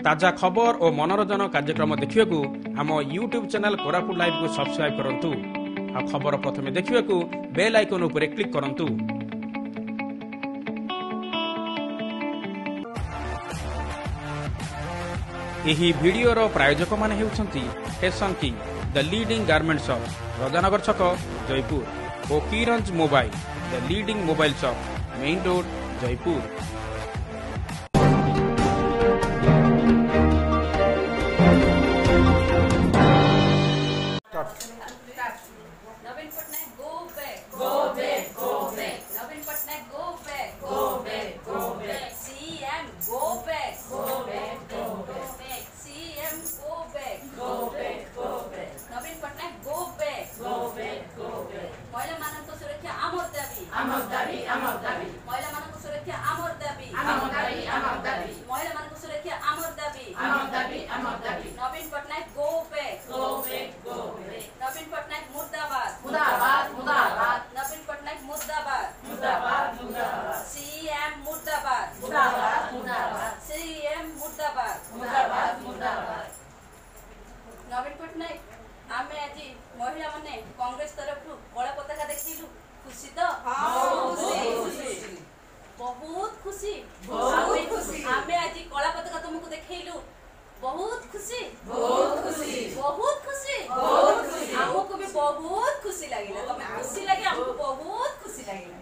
ताजा खबर और मनोरंजन कार्यक्रम देखा आम यूट्यूब चैनल कोरापुट लाइव को सब्सक्राइब करूँ आ खबर प्रथमे देखा बेल आइकन उपर क्लिक करूँ। यही वीडियोर प्रायोजक माने हेउछंती fashion king the leading garment shop Rajanagar छक जयपुर और किरंज mobile the leading mobile shop main road Jaipur. Naveen Patnaik go back go back go back Naveen Patnaik go back go back go back CM go back go back go back CM go back go back go back Naveen Patnaik go back go back go back महिला मानक सुरक्षा आमर दाबी आमर दाबी आमर दाबी महिला मानक सुरक्षा आमर दाबी आमर दाबी आमर दाबी महिला मानक सुरक्षा आमर दाबी आमर दाबी आमर दाबी Naveen Patnaik go back go back go back Naveen Patnaik मुर्दाबाद मुर्दाबाद मुर्दाबाद नवीन पटनायक मुर्दाबाद मुर्दाबाद मुर्दाबाद सीएम मुर्दाबाद मुर्दाबाद मुर्दाबाद सीएम मुर्दाबाद मुर्दाबाद मुर्दाबाद नवीन पटनायक आमे आज महिला माने कांग्रेस तरफ कला पताका देखिलु खुशी तो बहुत खुशी आमे आज कला पताका तुमको देखैलु बहुत खुशी बहुत खुशी बहुत खुशी बहुत खुशी हमको भी बहुत खुशी लगिला तमे खुशी लगे हमको बहुत खुशी लगिला।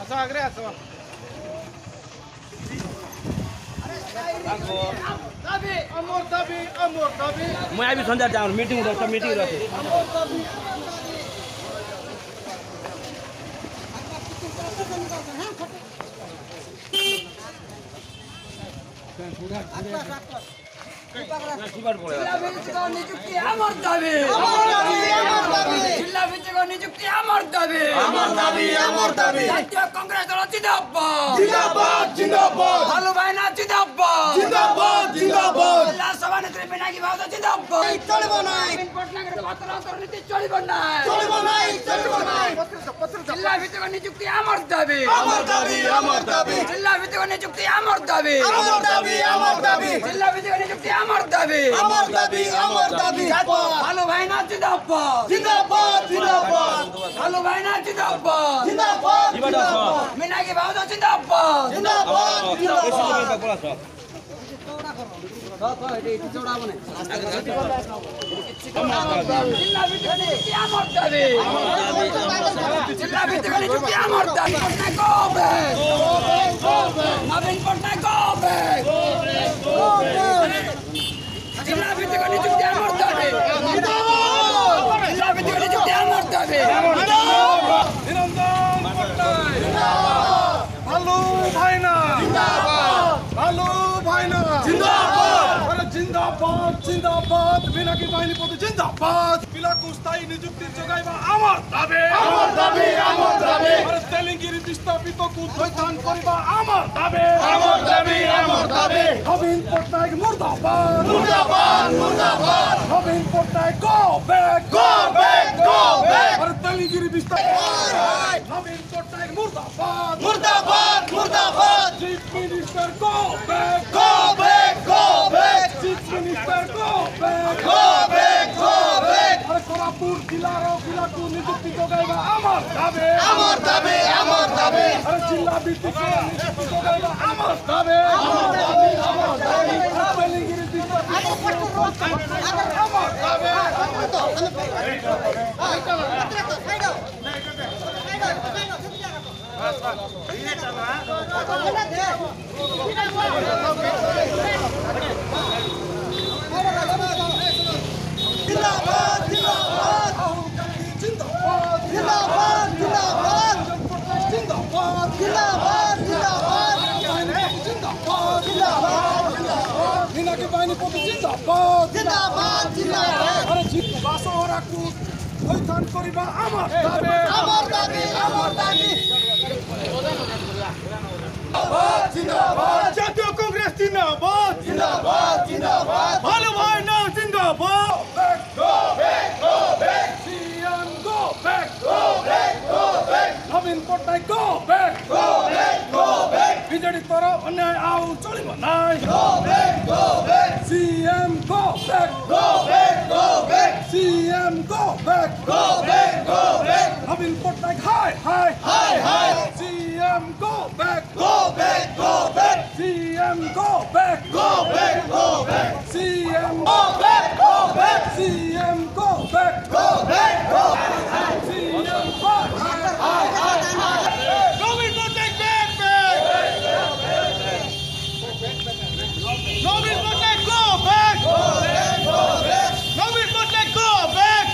आसो आगरे आसो दाबी अमर दाबी अमर दाबी मैं अभी संध्या जाऊँ मीटिंग रहता मीटिंग रहते अमर दाबी नियुक्ति अमर दाबी जिला भित्तिक नियुक्ति अमर दाबी अमर दाबी जातीय कांग्रेस दल जिंदाबाद जिंदाबाद जिंदाबाद भालू भाईना जिंदाबाद जिंदाबाद जिंदाबाद जिला सभानेत्री पिनाकी भाउज जिंदाबाद चलिबो नाई पटनागर भातर नीति चलिबो नाई जिला भित्तिक नियुक्ति अमर दाबी जिला भित्तिक नियुक्ति अमर दाबी जिला भित्तिक नियुक्ति अमर दाबी भालू भाईना जिंदाबाद जिंदाबाद जिंदाबाद भालू भाईना जिंदाबाद जिंदाबाद मीनाकी भाउज जिंदाबाद जिंदाबाद जिला भित्तिक नियुक्ति अमर दाबी जिला भित्तिक नियुक्ति अमर दाबी Patnaik go back Naveen Patnaik go back जिला भित्तिक नियुक्ति अमर दाबी जिला भित्तिक नियुक्ति अमर दाबी भालू भाईना भालू भाईना जिंदाबाद जिंदाबाद जिंदाबाद मीनाकी बाहिनी प्रति जिंदाबाद पिलाको स्थायी नियुक्ति जोगाइबा अमर दाबी तेलिंगिरी विस्थापित को थैथान करबा अमर दाबी नवीन पटनायक मुर्दाबाद नवीन पटनायक गो बैक तेलिंगिरी विस्थापित नवीन पटनायक मुर्दाबाद chief minister go back chief minister go back अरे कोरापुट जिला को नियुक्ति जोगाइबा अमर दाबी अरे जिला भित्तिक नियुक्ति जोगाइबा अमर दाबी तेलिंगिरी विस्थापित अमर जिंदाबाद পিনাকি বাহিনী প্রতি জিন্দাবাদ জিন্দাবাদ জিন্দাবাদ আরে বাসহরাকু থৈথান করিবা আমার দাবি আমার দাবি আমার দাবি জিন্দাবাদ জাতীয় কংগ্রেস জিন্দাবাদ জিন্দাবাদ জিন্দাবাদ ভালো ভাই না জিন্দাবাদ go back go back CM go back go back go back নবীন Patnaik go back go back go back BJD তর অন্যায় আউ চলিব নাই go back CM go back go back CM go back নবীন Patnaik high high high high CM go back CM go back CM go back CM go back CM গো high high নবীন Patnaik back নবীন Patnaik go back নবীন Patnaik go back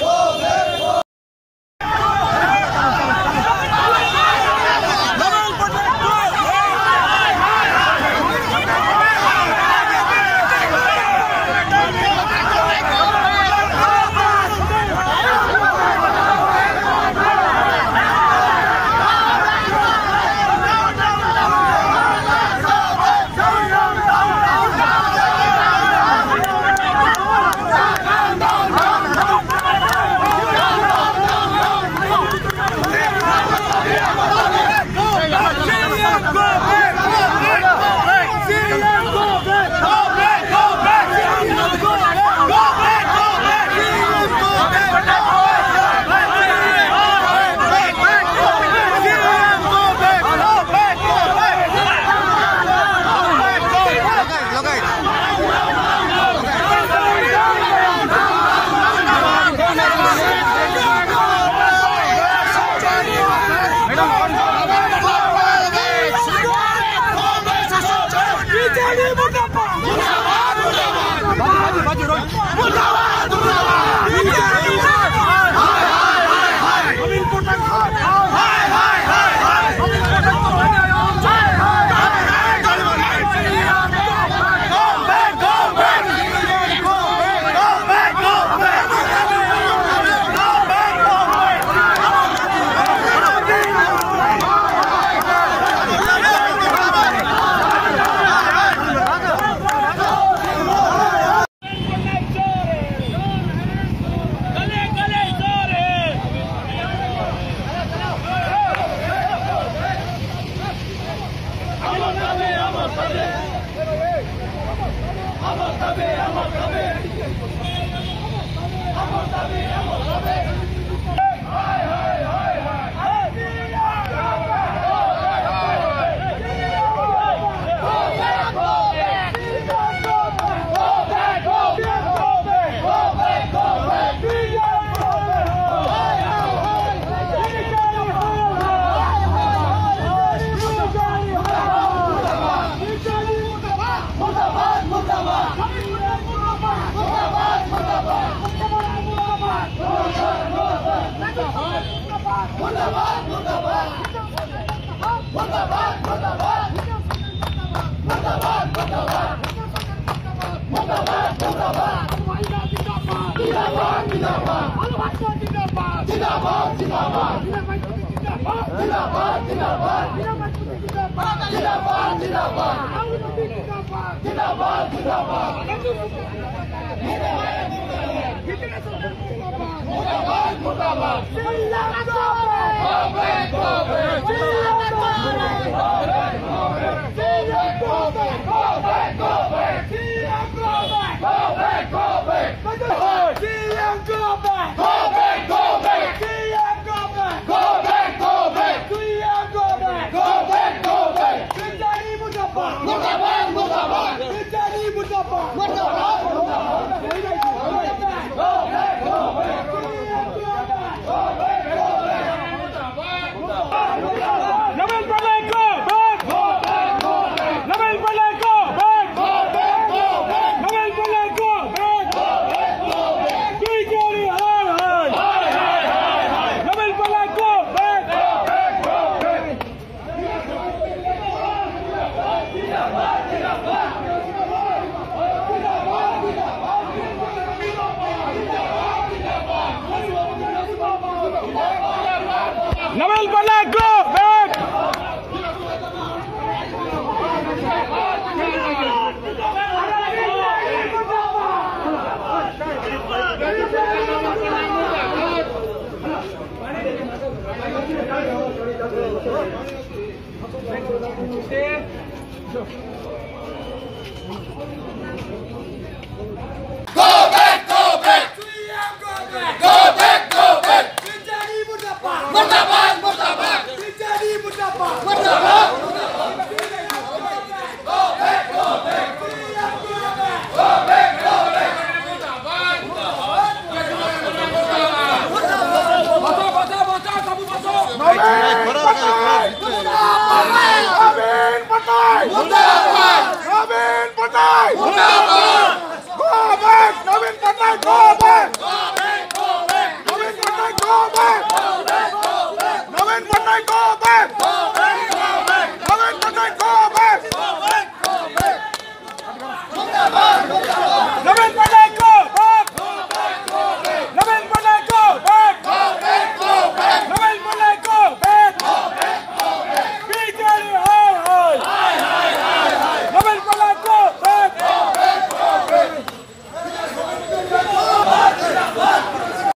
Navin Patnaik, go back!